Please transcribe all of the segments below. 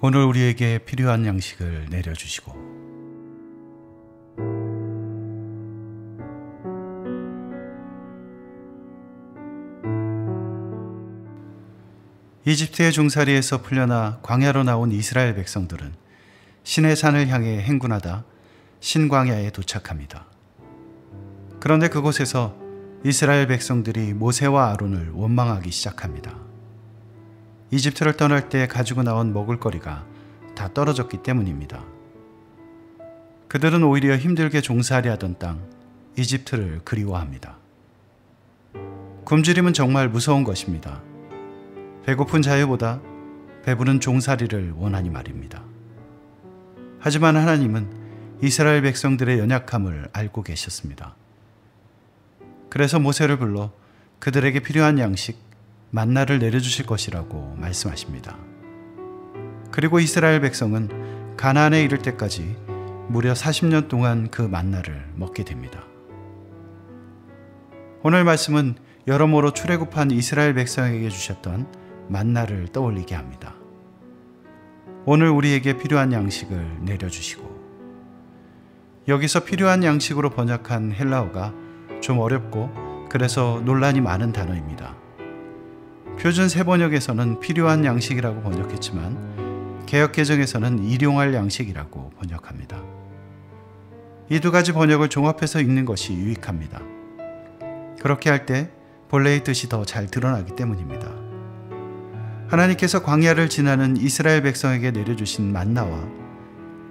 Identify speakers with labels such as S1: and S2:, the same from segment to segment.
S1: 오늘 우리에게 필요한 양식을 내려주시고 이집트의 종살이에서 풀려나 광야로 나온 이스라엘 백성들은 신의 산을 향해 행군하다 신광야에 도착합니다. 그런데 그곳에서 이스라엘 백성들이 모세와 아론을 원망하기 시작합니다. 이집트를 떠날 때 가지고 나온 먹을거리가 다 떨어졌기 때문입니다. 그들은 오히려 힘들게 종살이하던 땅 이집트를 그리워합니다. 굶주림은 정말 무서운 것입니다. 배고픈 자유보다 배부른 종살이를 원하니 말입니다. 하지만 하나님은 이스라엘 백성들의 연약함을 알고 계셨습니다. 그래서 모세를 불러 그들에게 필요한 양식, 만나를 내려주실 것이라고 말씀하십니다. 그리고 이스라엘 백성은 가나안에 이를 때까지 무려 40년 동안 그 만나를 먹게 됩니다. 오늘 말씀은 여러모로 출애굽한 이스라엘 백성에게 주셨던 만나를 떠올리게 합니다. 오늘 우리에게 필요한 양식을 내려주시고, 여기서 필요한 양식으로 번역한 헬라어가 좀 어렵고 그래서 논란이 많은 단어입니다. 표준 세번역에서는 필요한 양식이라고 번역했지만 개역개정에서는 일용할 양식이라고 번역합니다. 이 두 가지 번역을 종합해서 읽는 것이 유익합니다. 그렇게 할 때 본래의 뜻이 더 잘 드러나기 때문입니다. 하나님께서 광야를 지나는 이스라엘 백성에게 내려주신 만나와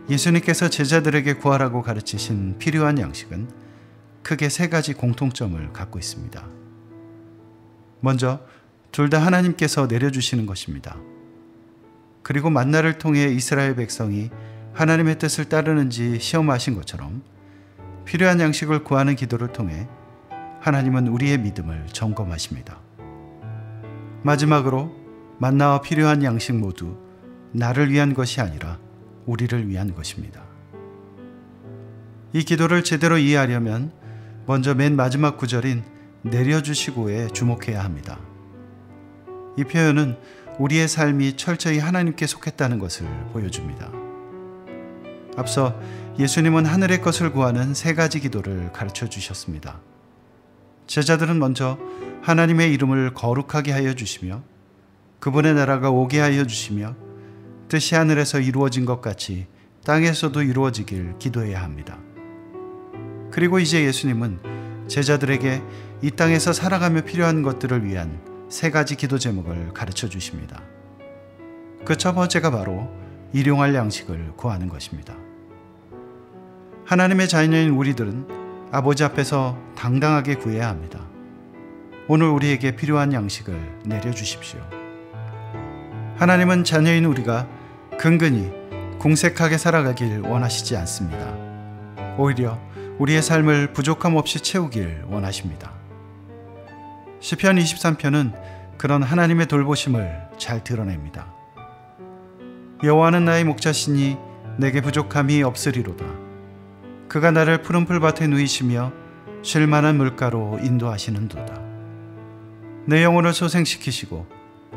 S1: 예수님께서 제자들에게 구하라고 가르치신 필요한 양식은 크게 세 가지 공통점을 갖고 있습니다. 먼저 둘 다 하나님께서 내려주시는 것입니다. 그리고 만나를 통해 이스라엘 백성이 하나님의 뜻을 따르는지 시험하신 것처럼 필요한 양식을 구하는 기도를 통해 하나님은 우리의 믿음을 점검하십니다. 마지막으로 만나와 필요한 양식 모두 나를 위한 것이 아니라 우리를 위한 것입니다. 이 기도를 제대로 이해하려면 먼저 맨 마지막 구절인 내려주시고에 주목해야 합니다. 이 표현은 우리의 삶이 철저히 하나님께 속했다는 것을 보여줍니다. 앞서 예수님은 하늘의 것을 구하는 세 가지 기도를 가르쳐 주셨습니다. 제자들은 먼저 하나님의 이름을 거룩하게 하여 주시며 그분의 나라가 오게 하여 주시며 뜻이 하늘에서 이루어진 것 같이 땅에서도 이루어지길 기도해야 합니다. 그리고 이제 예수님은 제자들에게 이 땅에서 살아가며 필요한 것들을 위한 세 가지 기도 제목을 가르쳐 주십니다. 그 첫 번째가 바로 일용할 양식을 구하는 것입니다. 하나님의 자녀인 우리들은 아버지 앞에서 당당하게 구해야 합니다. 오늘 우리에게 필요한 양식을 내려주십시오. 하나님은 자녀인 우리가 근근히 궁색하게 살아가길 원하시지 않습니다. 오히려 우리의 삶을 부족함 없이 채우길 원하십니다. 시편 23편은 그런 하나님의 돌보심을 잘 드러냅니다. 여호와는 나의 목자시니 내게 부족함이 없으리로다. 그가 나를 푸른 풀밭에 누이시며 쉴 만한 물가로 인도하시는도다. 내 영혼을 소생시키시고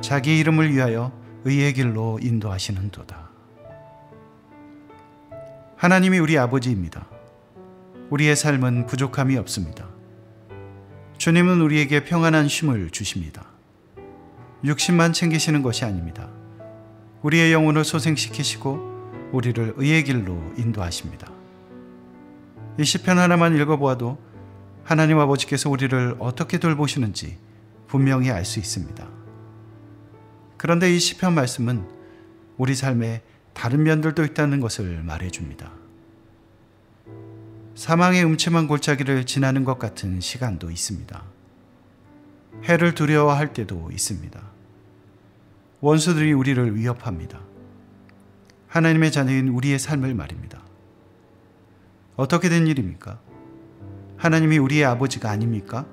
S1: 자기 이름을 위하여 의의 길로 인도하시는도다. 하나님이 우리 아버지입니다. 우리의 삶은 부족함이 없습니다. 주님은 우리에게 평안한 쉼을 주십니다. 육신만 챙기시는 것이 아닙니다. 우리의 영혼을 소생시키시고 우리를 의의 길로 인도하십니다. 이 시편 하나만 읽어보아도 하나님 아버지께서 우리를 어떻게 돌보시는지 분명히 알 수 있습니다. 그런데 이 시편 말씀은 우리 삶에 다른 면들도 있다는 것을 말해줍니다. 사망의 음침한 골짜기를 지나는 것 같은 시간도 있습니다. 해를 두려워할 때도 있습니다. 원수들이 우리를 위협합니다. 하나님의 자녀인 우리의 삶을 말입니다. 어떻게 된 일입니까? 하나님이 우리의 아버지가 아닙니까?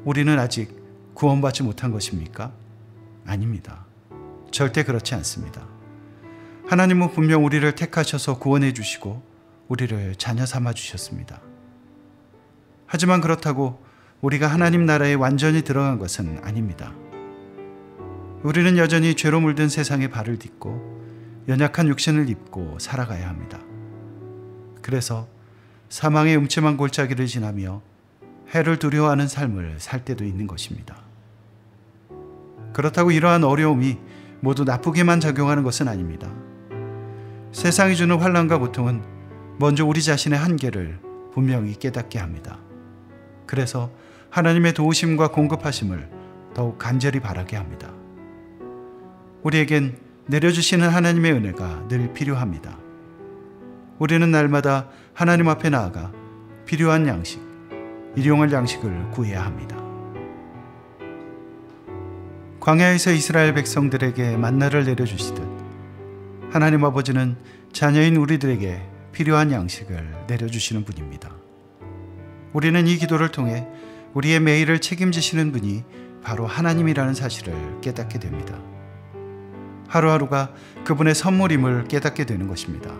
S1: 우리는 아직 구원받지 못한 것입니까? 아닙니다. 절대 그렇지 않습니다. 하나님은 분명 우리를 택하셔서 구원해 주시고 우리를 자녀 삼아 주셨습니다. 하지만 그렇다고 우리가 하나님 나라에 완전히 들어간 것은 아닙니다. 우리는 여전히 죄로 물든 세상에 발을 딛고 연약한 육신을 입고 살아가야 합니다. 그래서 사망의 음침한 골짜기를 지나며 해를 두려워하는 삶을 살 때도 있는 것입니다. 그렇다고 이러한 어려움이 모두 나쁘게만 작용하는 것은 아닙니다. 세상이 주는 환난과 고통은 먼저 우리 자신의 한계를 분명히 깨닫게 합니다. 그래서 하나님의 도우심과 공급하심을 더욱 간절히 바라게 합니다. 우리에겐 내려주시는 하나님의 은혜가 늘 필요합니다. 우리는 날마다 하나님 앞에 나아가 필요한 양식, 일용할 양식을 구해야 합니다. 광야에서 이스라엘 백성들에게 만나를 내려주시듯 하나님 아버지는 자녀인 우리들에게 필요한 양식을 내려주시는 분입니다. 우리는 이 기도를 통해 우리의 매일을 책임지시는 분이 바로 하나님이라는 사실을 깨닫게 됩니다. 하루하루가 그분의 선물임을 깨닫게 되는 것입니다.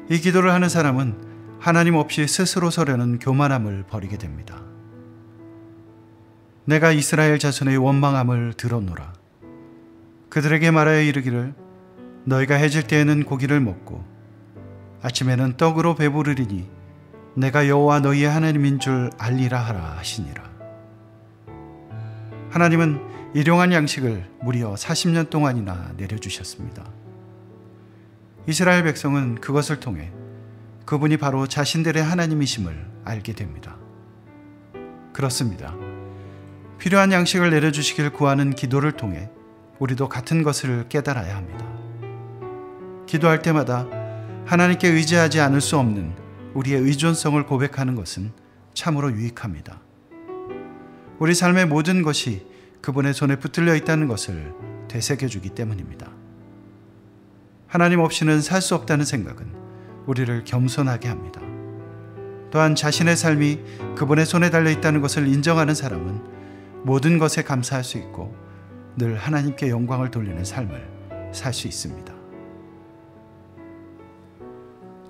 S1: 이 기도를 하는 사람은 하나님 없이 스스로 서려는 교만함을 버리게 됩니다. 내가 이스라엘 자손의 원망함을 들었노라. 그들에게 말하여 이르기를 너희가 해질 때에는 고기를 먹고 아침에는 떡으로 배부르리니 내가 여호와 너희의 하나님인 줄 알리라 하라 하시니라. 하나님은 일용한 양식을 무려 40년 동안이나 내려주셨습니다. 이스라엘 백성은 그것을 통해 그분이 바로 자신들의 하나님이심을 알게 됩니다. 그렇습니다. 필요한 양식을 내려주시길 구하는 기도를 통해 우리도 같은 것을 깨달아야 합니다. 기도할 때마다 하나님께 의지하지 않을 수 없는 우리의 의존성을 고백하는 것은 참으로 유익합니다. 우리 삶의 모든 것이 그분의 손에 붙들려 있다는 것을 되새겨주기 때문입니다. 하나님 없이는 살 수 없다는 생각은 우리를 겸손하게 합니다. 또한 자신의 삶이 그분의 손에 달려 있다는 것을 인정하는 사람은 모든 것에 감사할 수 있고 늘 하나님께 영광을 돌리는 삶을 살 수 있습니다.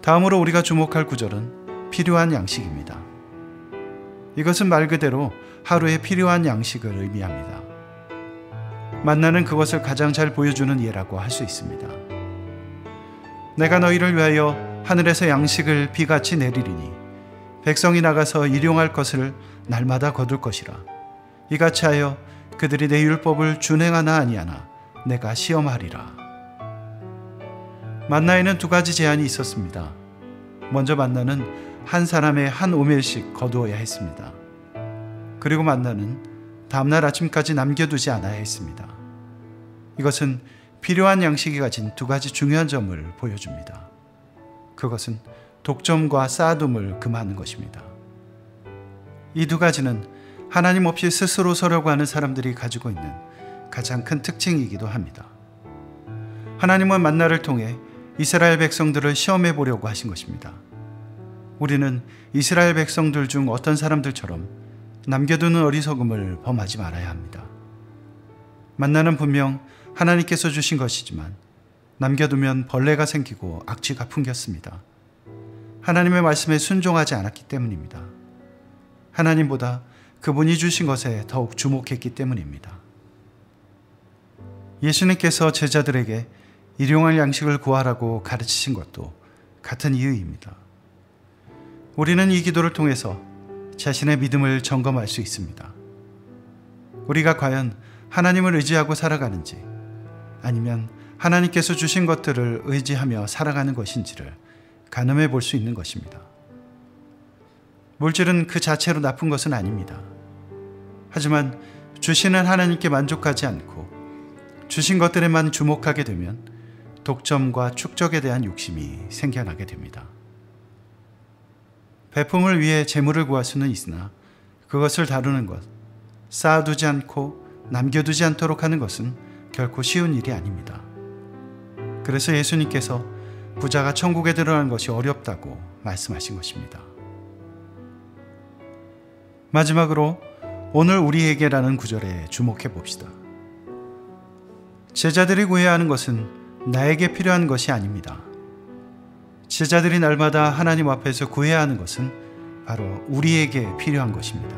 S1: 다음으로 우리가 주목할 구절은 필요한 양식입니다. 이것은 말 그대로 하루에 필요한 양식을 의미합니다. 만나는 그것을 가장 잘 보여주는 예라고 할 수 있습니다. 내가 너희를 위하여 하늘에서 양식을 비같이 내리리니 백성이 나가서 일용할 것을 날마다 거둘 것이라. 이같이 하여 그들이 내 율법을 준행하나 아니하나 내가 시험하리라. 만나에는 두 가지 제한이 있었습니다. 먼저 만나는 한 사람의 한 오멜씩 거두어야 했습니다. 그리고 만나는 다음날 아침까지 남겨두지 않아야 했습니다. 이것은 필요한 양식이 가진 두 가지 중요한 점을 보여줍니다. 그것은 독점과 쌓아둠을 금하는 것입니다. 이 두 가지는 하나님 없이 스스로 서려고 하는 사람들이 가지고 있는 가장 큰 특징이기도 합니다. 하나님은 만나를 통해 이스라엘 백성들을 시험해 보려고 하신 것입니다. 우리는 이스라엘 백성들 중 어떤 사람들처럼 남겨두는 어리석음을 범하지 말아야 합니다. 만나는 분명 하나님께서 주신 것이지만 남겨두면 벌레가 생기고 악취가 풍겼습니다. 하나님의 말씀에 순종하지 않았기 때문입니다. 하나님보다 그분이 주신 것에 더욱 주목했기 때문입니다. 예수님께서 제자들에게 일용할 양식을 구하라고 가르치신 것도 같은 이유입니다. 우리는 이 기도를 통해서 자신의 믿음을 점검할 수 있습니다. 우리가 과연 하나님을 의지하고 살아가는지 아니면 하나님께서 주신 것들을 의지하며 살아가는 것인지를 가늠해 볼 수 있는 것입니다. 물질은 그 자체로 나쁜 것은 아닙니다. 하지만 주시는 하나님께 만족하지 않고 주신 것들에만 주목하게 되면 독점과 축적에 대한 욕심이 생겨나게 됩니다. 배품을 위해 재물을 구할 수는 있으나 그것을 다루는 것, 쌓아두지 않고 남겨두지 않도록 하는 것은 결코 쉬운 일이 아닙니다. 그래서 예수님께서 부자가 천국에 들어가는 것이 어렵다고 말씀하신 것입니다. 마지막으로 오늘 우리에게라는 구절에 주목해 봅시다. 제자들이 구해야 하는 것은 나에게 필요한 것이 아닙니다. 제자들이 날마다 하나님 앞에서 구해야 하는 것은 바로 우리에게 필요한 것입니다.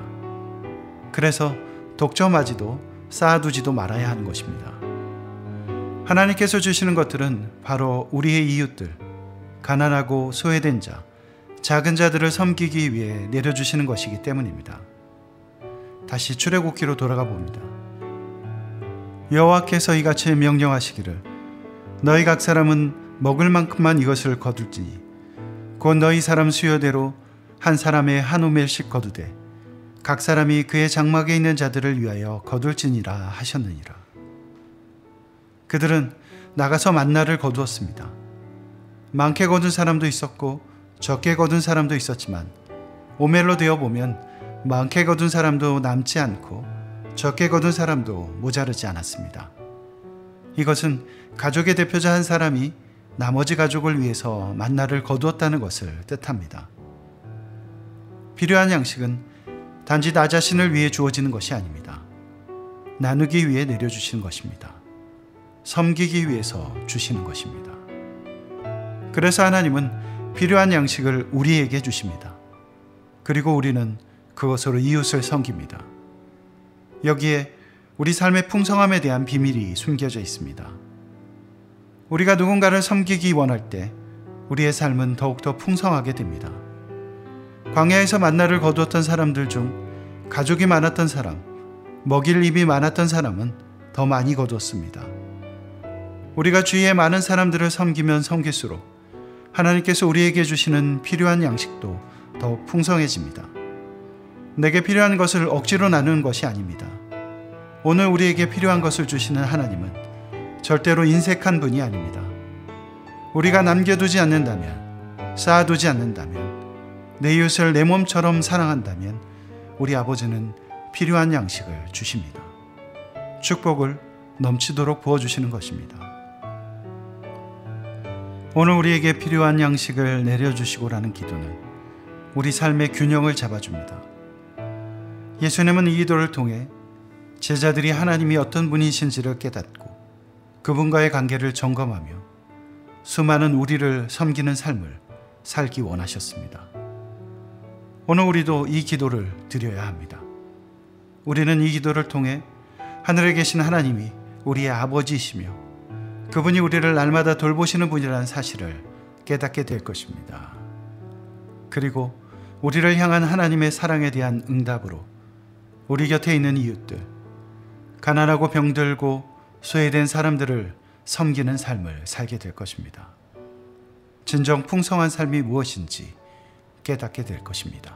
S1: 그래서 독점하지도 쌓아두지도 말아야 하는 것입니다. 하나님께서 주시는 것들은 바로 우리의 이웃들, 가난하고 소외된 자, 작은 자들을 섬기기 위해 내려주시는 것이기 때문입니다. 다시 출애굽기로 돌아가 봅니다. 여호와께서 이같이 명령하시기를 너희 각 사람은 먹을 만큼만 이것을 거둘지니 곧 너희 사람 수요대로 한 사람의 한 오멜씩 거두되 각 사람이 그의 장막에 있는 자들을 위하여 거둘지니라 하셨느니라. 그들은 나가서 만나를 거두었습니다. 많게 거둔 사람도 있었고 적게 거둔 사람도 있었지만 오멜로 되어 보면 많게 거둔 사람도 남지 않고 적게 거둔 사람도 모자르지 않았습니다. 이것은 가족의 대표자 한 사람이 나머지 가족을 위해서 만나를 거두었다는 것을 뜻합니다. 필요한 양식은 단지 나 자신을 위해 주어지는 것이 아닙니다. 나누기 위해 내려주시는 것입니다. 섬기기 위해서 주시는 것입니다. 그래서 하나님은 필요한 양식을 우리에게 주십니다. 그리고 우리는 그것으로 이웃을 섬깁니다. 여기에 우리 삶의 풍성함에 대한 비밀이 숨겨져 있습니다. 우리가 누군가를 섬기기 원할 때 우리의 삶은 더욱더 풍성하게 됩니다. 광야에서 만나를 거두었던 사람들 중 가족이 많았던 사람, 먹일 입이 많았던 사람은 더 많이 거두었습니다. 우리가 주위에 많은 사람들을 섬기면 섬길수록 하나님께서 우리에게 주시는 필요한 양식도 더욱 풍성해집니다. 내게 필요한 것을 억지로 나누는 것이 아닙니다. 오늘 우리에게 필요한 것을 주시는 하나님은 절대로 인색한 분이 아닙니다. 우리가 남겨두지 않는다면, 쌓아두지 않는다면, 내 이웃을 내 몸처럼 사랑한다면 우리 아버지는 필요한 양식을 주십니다. 축복을 넘치도록 부어주시는 것입니다. 오늘 우리에게 필요한 양식을 내려주시고라는 기도는 우리 삶의 균형을 잡아줍니다. 예수님은 이 기도를 통해 제자들이 하나님이 어떤 분이신지를 깨닫고 그분과의 관계를 점검하며 수많은 우리를 섬기는 삶을 살기 원하셨습니다. 오늘 우리도 이 기도를 드려야 합니다. 우리는 이 기도를 통해 하늘에 계신 하나님이 우리의 아버지이시며 그분이 우리를 날마다 돌보시는 분이라는 사실을 깨닫게 될 것입니다. 그리고 우리를 향한 하나님의 사랑에 대한 응답으로 우리 곁에 있는 이웃들, 가난하고 병들고 소외된 사람들을 섬기는 삶을 살게 될 것입니다. 진정 풍성한 삶이 무엇인지 깨닫게 될 것입니다.